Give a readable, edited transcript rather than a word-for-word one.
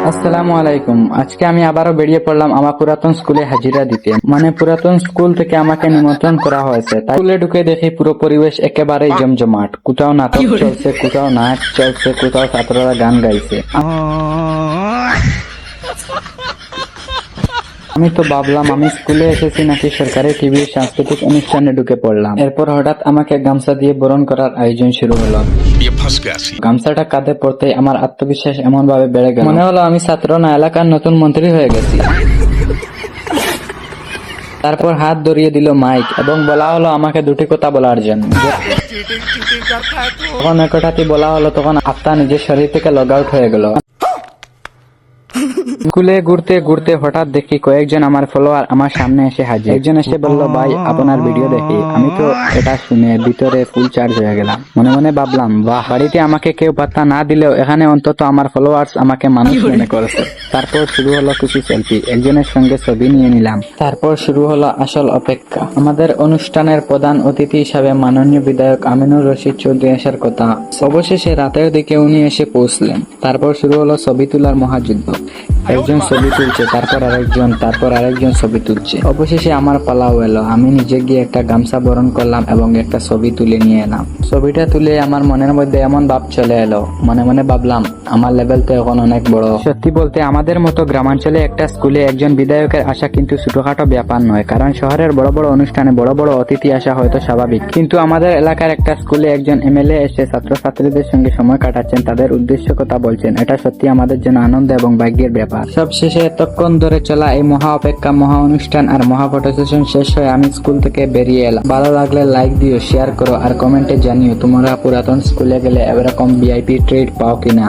আসসালামু আলাইকুম। আজকে আমি আবারও বেরিয়ে পড়লাম আমার পুরাতন স্কুলে হাজিরা দিতে। পুরাতন স্কুল থেকে আমাকে নিমন্ত্রণ করা হয়েছে। তাই স্কুলে ঢুকে দেখি পুরো পরিবেশ একেবারেই জমজমাট। কোথাও নাটক চলছে, কোথাও নাচ চলছে, কোথাও ছাত্ররা গান গাইছে। আমি তো ভাবলাম আমি স্কুলে এসেছি নাকি সরকারি টিভির সাংস্কৃতিক অনুষ্ঠানে ঢুকে পড়লাম। এরপর হঠাৎ আমাকে গামছা দিয়ে বরণ করার আয়োজন শুরু হলো। গামছাটা কাঁধে পড়তেই আমার আত্মবিশ্বাস এমন ভাবে বেড়ে গেল, মনে হলো আমি ছাত্র না, এলাকার নতুন মন্ত্রী হয়ে গেছি। তারপর হাত ধরিয়ে দিল মাইক এবং বলা হলো আমাকে দুটি কথা বলার জন্য। যখন একটাতে বলা হলো তখন আত্মা নিজের শরীর থেকে লগ আউট হয়ে গেল। স্কুলে ঘুরতে ঘুরতে হঠাৎ দেখি কয়েকজন আমার ফলোয়ার আমার সামনে এসে হাজির। একজন এসে বলল, ভাই আপনার ভিডিও দেখি। আমি তো এটা শুনে ভিতরে ফুল চার্জ হয়ে গেলাম। মনে মনে ভাবলাম, বাহ, বাড়িতে আমাকে কেউ পাত্তা না দিলেও এখানে অন্তত আমার ফলোয়ার্স আমাকে মানুষ মনে করেছে। তারপর শুরু হলো কিছু সেলফি, একজনের সঙ্গে ছবি নিয়ে নিলাম। তারপর শুরু হলো আসল অপেক্ষা। আমাদের অনুষ্ঠানের প্রধান অতিথি হিসাবে মাননীয় বিধায়ক আমিনুর রশিদ চৌধুরী আসার কথা। অবশেষে রাতের দিকে উনি এসে পৌঁছলেন। তারপর শুরু হলো ছবি তোলার মহাযুদ্ধ। একজন ছবি তুলছে, তারপর আরেকজন ছবি তুলছে। অবশেষে আমার পালাও এলো। আমি নিজে গিয়ে একটা গামছা বরণ করলাম এবং একটা ছবি তুলে নিয়ে এলাম। ছবিটা তুলে আমার মনের মধ্যে এমন ভাব চলে এলো, মনে মনে ভাবলাম আমার লেভেল তো এখন অনেক বড়। সত্যি বলতে আমাদের মতো গ্রামাঞ্চলে একটা স্কুলে একজন বিধায়কের আসা কিন্তু ছোটখাটো ব্যাপার নয়, কারণ শহরের বড় বড় অনুষ্ঠানে বড় বড় অতিথি আসা হয়তো স্বাভাবিক, কিন্তু আমাদের এলাকার একটা স্কুলে একজন এমএলএ এসে ছাত্রছাত্রীদের সঙ্গে সময় কাটাচ্ছেন, তাদের উদ্দেশ্য কথা বলছেন, এটা সত্যি আমাদের জন্য আনন্দ এবং ভাগ্যের ব্যাপার। সবশেষে এতক্ষণ ধরে চলা এই মহা অপেক্ষা, মহা অনুষ্ঠান আর মহা ফটো সেশন শেষ হয়ে আমি স্কুল থেকে বেরিয়ে এলাম। ভালো লাগলে লাইক দিও, শেয়ার করো আর কমেন্টে জানিও তোমরা পুরাতন স্কুলে গেলে এরকম ভিআইপি ট্রিট পাও কিনা।